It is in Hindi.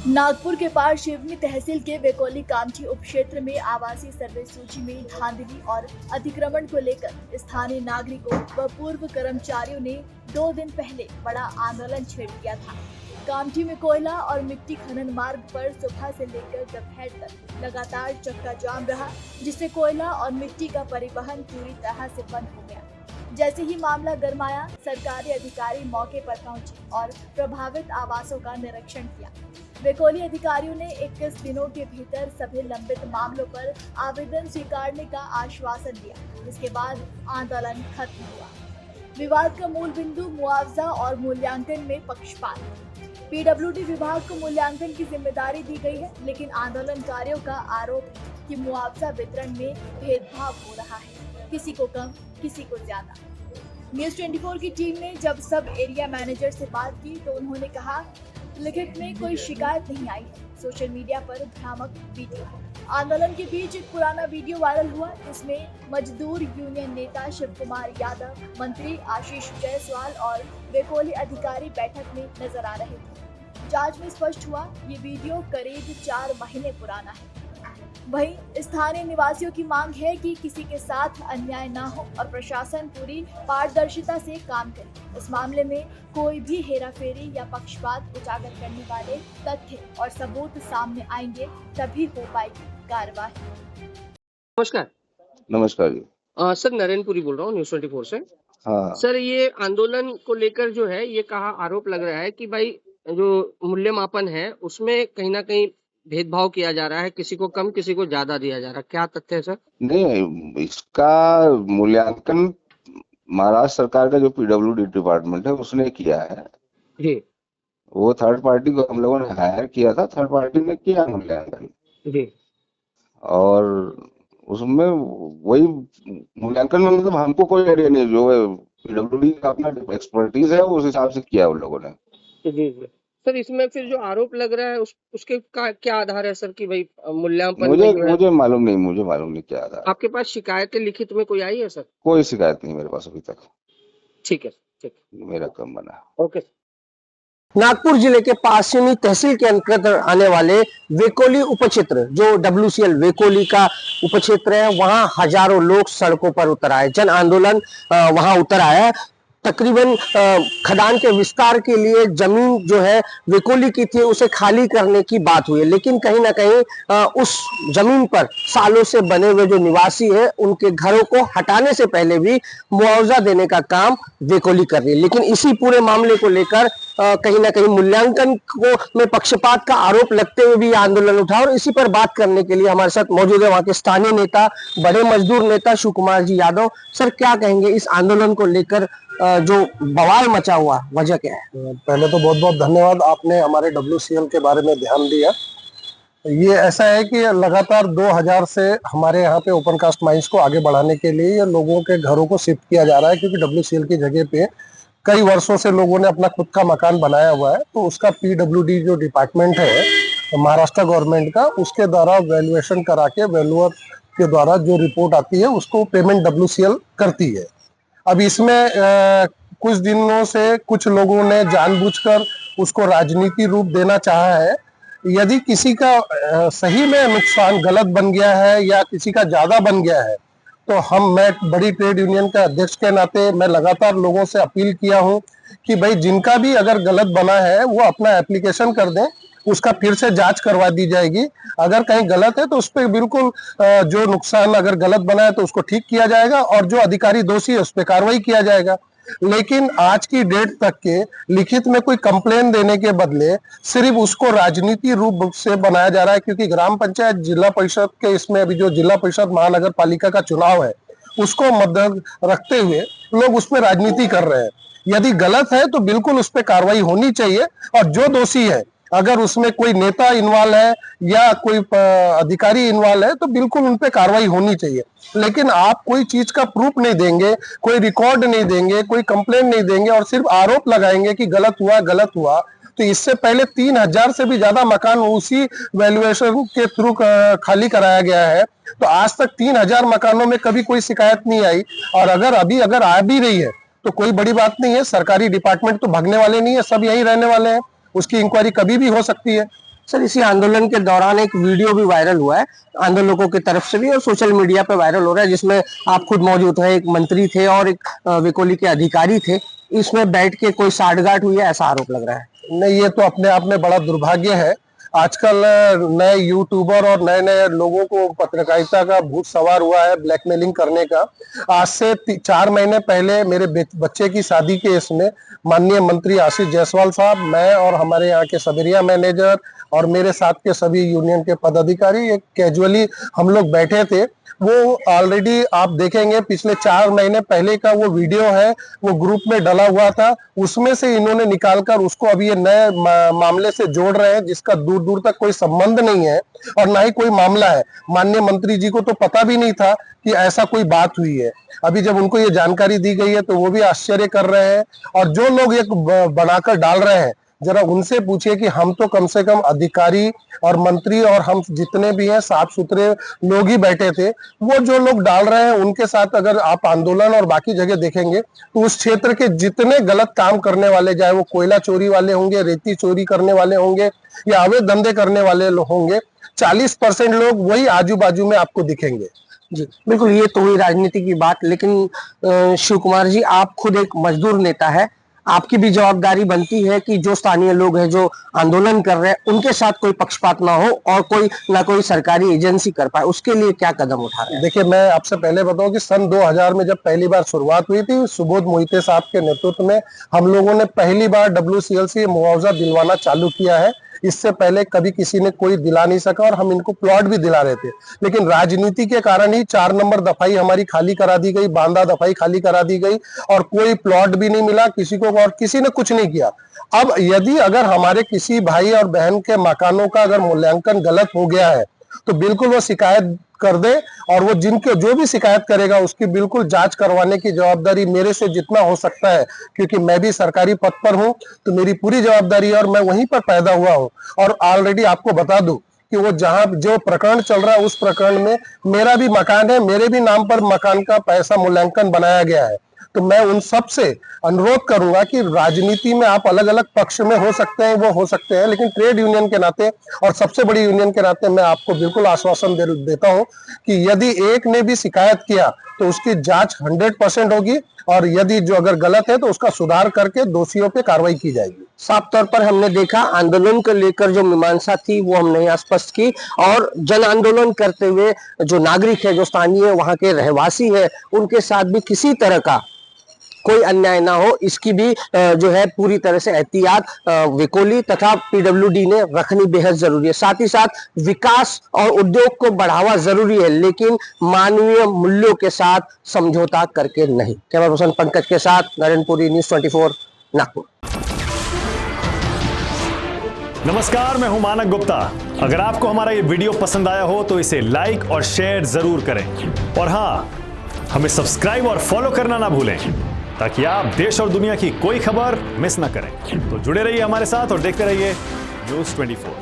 नागपुर के पास शिवनी तहसील के वेकोली कामठी उपक्षेत्र में आवासीय सर्वे सूची में धांधली और अतिक्रमण को लेकर स्थानीय नागरिकों व पूर्व कर्मचारियों ने 2 दिन पहले बड़ा आंदोलन छेड़ दिया था। कामठी में कोयला और मिट्टी खनन मार्ग पर सुबह से लेकर दोपहर तक लगातार चक्का जाम रहा, जिससे कोयला और मिट्टी का परिवहन पूरी तरह से बंद हो गया। जैसे ही मामला गरमाया, सरकारी अधिकारी मौके पर पहुंचे और प्रभावित आवासों का निरीक्षण किया। वेकोली अधिकारियों ने 21 दिनों के भीतर सभी लंबित मामलों पर आवेदन स्वीकारने का आश्वासन दिया। इसके बाद आंदोलन खत्म हुआ। विवाद का मूल बिंदु मुआवजा और मूल्यांकन में पक्षपात। पीडब्ल्यूडी विभाग को मूल्यांकन की जिम्मेदारी दी गई है, लेकिन आंदोलनकारियों का आरोप है कि मुआवजा वितरण में भेदभाव हो रहा है, किसी को कम, किसी को ज्यादा। न्यूज़ 24 की टीम ने जब सब एरिया मैनेजर से बात की तो उन्होंने कहा, लिखित में कोई शिकायत नहीं आई है। सोशल मीडिया पर भ्रामक वीडियो। आंदोलन के बीच एक पुराना वीडियो वायरल हुआ, जिसमें मजदूर यूनियन नेता शिव कुमार यादव, मंत्री आशीष जायसवाल और वेकोली अधिकारी बैठक में नजर आ रहे थे। जांच में स्पष्ट हुआ, ये वीडियो करीब 4 महीने पुराना है। वहीं स्थानीय निवासियों की मांग है कि किसी के साथ अन्याय न हो और प्रशासन पूरी पारदर्शिता से काम करे। इस मामले में कोई भी हेराफेरी या पक्षपात उजागर करने वाले तथ्य और सबूत सामने आएंगे, तभी हो पाएगी कार्रवाई। नमस्कार। नमस्कार जी। सर, नरेंद्रपुरी बोल रहा हूँ न्यूज़ 24 से। हाँ सर, ये आंदोलन को लेकर जो है ये कहा आरोप लग रहा है कि भाई जो मूल्य मापन है उसमें कहीं ना कहीं भेदभाव किया जा रहा है, किसी को कम किसी को ज्यादा दिया जा रहा है। क्या तथ्य है सर? नहीं, इसका मूल्यांकन महाराष्ट्र सरकार का जो पीडब्ल्यूडी डिपार्टमेंट है उसने किया है जी वो थर्ड पार्टी को हम लोगों ने हायर किया था, थर्ड पार्टी ने किया मूल्यांकन जी। और उसमें वही मूल्यांकन में मतलब हमको कोई आइडिया नहीं, जो पीडब्ल्यूडी का अपना एक्सपर्टीज है उस हिसाब से किया उन लोगों ने। जी जी। सर, इसमें फिर जो आरोप लग रहा है उसके क्या आधार है सर कि भाई मूल्यांकन मुझे में जो है मुझे मालूम नहीं क्या था। आपके पास शिकायतें लिखित में कोई आई है सर? कोई शिकायत नहीं मेरे पास अभी तक। ठीक है, ठीक। मेरा काम बना। ओके। नागपुर जिले के पासिनी तहसील के अंतर्गत आने वाले वेकोली उपक्षेत्र, जो WCL वेकोली का उपक्षेत्र है, वहां हजारों लोग सड़कों पर उतर आए। जन आंदोलन वहां उतर आया। तकरीबन खदान के विस्तार के लिए जमीन जो है वेकोली की थी उसे खाली करने की बात हुई है, लेकिन कहीं ना कहीं उस जमीन पर सालों से बने हुए जो निवासी है उनके घरों को हटाने से पहले भी मुआवजा देने का काम वेकोली कर रही है। लेकिन इसी पूरे मामले को लेकर कहीं ना कहीं मूल्यांकन को में पक्षपात का आरोप लगते हुए भी आंदोलन उठा, और इसी पर बात करने के लिए हमारे साथ मौजूद है वहां के स्थानीय नेता, बड़े मजदूर नेता शिव कुमार जी यादव। सर, क्या कहेंगे इस आंदोलन को लेकर जो बवाल मचा हुआ, वजह क्या है? पहले तो बहुत बहुत धन्यवाद, आपने हमारे WCL के बारे में ध्यान दिया। ये ऐसा है कि लगातार 2000 से हमारे यहाँ पे ओपन कास्ट माइंस को आगे बढ़ाने के लिए ये लोगों के घरों को शिफ्ट किया जा रहा है, क्योंकि WCL की जगह पे कई वर्षों से लोगों ने अपना खुद का मकान बनाया हुआ है। तो उसका PWD जो डिपार्टमेंट है महाराष्ट्र गवर्नमेंट का, उसके द्वारा वैल्यूएशन करा के वैल्यूअर के द्वारा जो रिपोर्ट आती है उसको पेमेंट WCL करती है। अब इसमें कुछ दिनों से कुछ लोगों ने जानबूझकर उसको राजनीति रूप देना चाहा है। यदि किसी का सही में नुकसान गलत बन गया है या किसी का ज्यादा बन गया है, तो मैं बड़ी ट्रेड यूनियन का अध्यक्ष के नाते मैं लगातार लोगों से अपील किया हूं कि भाई जिनका भी अगर गलत बना है वो अपना एप्लीकेशन कर दें, उसका फिर से जांच करवा दी जाएगी। अगर कहीं गलत है तो उस पर बिल्कुल जो नुकसान अगर गलत बना है तो उसको ठीक किया जाएगा, और जो अधिकारी दोषी है उस पर कार्रवाई किया जाएगा। लेकिन आज की डेट तक के लिखित में कोई कंप्लेन देने के बदले सिर्फ उसको राजनीति रूप से बनाया जा रहा है, क्योंकि ग्राम पंचायत जिला परिषद के इसमें अभी जो जिला परिषद महानगर पालिका का चुनाव है उसको मद्दे रखते हुए लोग उसमें राजनीति कर रहे हैं। यदि गलत है तो बिल्कुल उस पर कार्रवाई होनी चाहिए, और जो दोषी है अगर उसमें कोई नेता इन्वॉल्व है या कोई अधिकारी इन्वॉल्व है तो बिल्कुल उन पे कार्रवाई होनी चाहिए। लेकिन आप कोई चीज का प्रूफ नहीं देंगे, कोई रिकॉर्ड नहीं देंगे, कोई कंप्लेंट नहीं देंगे और सिर्फ आरोप लगाएंगे कि गलत हुआ। तो इससे पहले 3000 से भी ज्यादा मकान उसी वैल्यूएशन के थ्रू खाली कराया गया है। तो आज तक 3000 मकानों में कभी कोई शिकायत नहीं आई, और अगर आ भी रही है तो कोई बड़ी बात नहीं है। सरकारी डिपार्टमेंट तो भागने वाले नहीं है, सब यहीं रहने वाले हैं, उसकी इंक्वायरी कभी भी हो सकती है। सर, इसी आंदोलन के दौरान एक वीडियो भी वायरल हुआ है आंदोलकों की तरफ से भी और सोशल मीडिया पे वायरल हो रहा है, जिसमें आप खुद मौजूद हैं, एक मंत्री थे और एक वेकोली के अधिकारी थे। इसमें बैठ के कोई साठगांठ हुई है, ऐसा आरोप लग रहा है। नहीं, ये तो अपने आप में बड़ा दुर्भाग्य है। आजकल नए यूट्यूबर और नए नए लोगों को पत्रकारिता का भूत सवार हुआ है ब्लैकमेलिंग करने का। आज से 4 महीने पहले मेरे बच्चे की शादी के इसमें माननीय मंत्री आशीष जायसवाल साहब, मैं और हमारे यहाँ के सब एरिया मैनेजर और मेरे साथ के सभी यूनियन के पदाधिकारी एक कैजुअली हम लोग बैठे थे। वो ऑलरेडी आप देखेंगे पिछले 4 महीने पहले का वो वीडियो है, वो ग्रुप में डला हुआ था। उसमें से इन्होंने निकालकर उसको अभी ये नए मामले से जोड़ रहे हैं, जिसका दूर दूर तक कोई संबंध नहीं है और ना ही कोई मामला है। माननीय मंत्री जी को तो पता भी नहीं था कि ऐसा कोई बात हुई है। अभी जब उनको ये जानकारी दी गई है तो वो भी आश्चर्य कर रहे हैं। और जो लोग ये बनाकर डाल रहे हैं, जरा उनसे पूछिए कि हम तो कम से कम अधिकारी और मंत्री और हम जितने भी हैं साफ सुथरे लोग ही बैठे थे। वो जो लोग डाल रहे हैं उनके साथ अगर आप आंदोलन और बाकी जगह देखेंगे तो उस क्षेत्र के जितने गलत काम करने वाले, चाहे वो कोयला चोरी वाले होंगे, रेती चोरी करने वाले होंगे या अवैध धंधे करने वाले होंगे, 40% लोग वही आजू बाजू में आपको दिखेंगे। जी बिल्कुल, ये तो हुई राजनीति की बात। लेकिन शिव कुमार जी, आप खुद एक मजदूर नेता है, आपकी भी जवाबदारी बनती है कि जो स्थानीय लोग हैं जो आंदोलन कर रहे हैं उनके साथ कोई पक्षपात ना हो और कोई ना कोई सरकारी एजेंसी कर पाए। उसके लिए क्या कदम उठा रहे हैं? देखिए, मैं आपसे पहले बताऊं कि सन 2000 में जब पहली बार शुरुआत हुई थी, सुबोध मोहिते साहब के नेतृत्व में हम लोगों ने पहली बार WCL से मुआवजा दिलवाना चालू किया है। इससे पहले कभी किसी ने कोई दिला नहीं सका और हम इनको प्लॉट भी दिला रहे थे, लेकिन राजनीति के कारण ही 4 नंबर दफाई हमारी खाली करा दी गई, बांदा दफाई खाली करा दी गई और कोई प्लॉट भी नहीं मिला किसी को और किसी ने कुछ नहीं किया। अब यदि अगर हमारे किसी भाई और बहन के मकानों का अगर मूल्यांकन गलत हो गया है तो बिल्कुल वो शिकायत कर दे और वो जिनके जो भी शिकायत करेगा उसकी बिल्कुल जांच करवाने की जवाबदारी मेरे से जितना हो सकता है, क्योंकि मैं भी सरकारी पद पर हूं तो मेरी पूरी जवाबदारी है और मैं वहीं पर पैदा हुआ हूं। और ऑलरेडी आपको बता दूं कि वो जहां जो प्रकरण चल रहा है उस प्रकरण में मेरा भी मकान है, मेरे भी नाम पर मकान का पैसा मूल्यांकन बनाया गया है। तो मैं उन सब से अनुरोध करूंगा कि राजनीति में आप अलग अलग पक्ष में हो सकते हैं, वो हो सकते हैं, लेकिन ट्रेड यूनियन के नाते और सबसे बड़ी यूनियन के नाते मैं आपको बिल्कुल आश्वासन देता हूं कि यदि एक ने भी शिकायत किया तो उसकी जांच 100% होगी और यदि जो अगर गलत है तो उसका सुधार करके दोषियों पे कार्रवाई की जाएगी। साफ तौर पर हमने देखा आंदोलन को लेकर जो मीमांसा थी वो हमने यहाँ स्पष्ट की और जन आंदोलन करते हुए जो नागरिक है, जो स्थानीय वहां के रहवासी है, उनके साथ भी किसी तरह का कोई अन्याय ना हो, इसकी भी जो है पूरी तरह से एहतियात वेकोली तथा PWD ने रखनी बेहद जरूरी है। साथ ही साथ विकास और उद्योग को बढ़ावा जरूरी है, लेकिन मानवीय मूल्यों के साथ समझौता करके नहीं। कैमरा पर्सन पंकज के साथ नरेंद्रपुरी, न्यूज़ 24 नागपुर। नमस्कार, मैं हूं मानक गुप्ता। अगर आपको हमारा ये वीडियो पसंद आया हो तो इसे लाइक और शेयर जरूर करें और हाँ, हमें सब्सक्राइब और फॉलो करना ना भूलें ताकि आप देश और दुनिया की कोई खबर मिस ना करें। तो जुड़े रहिए हमारे साथ और देखते रहिए न्यूज़ 24।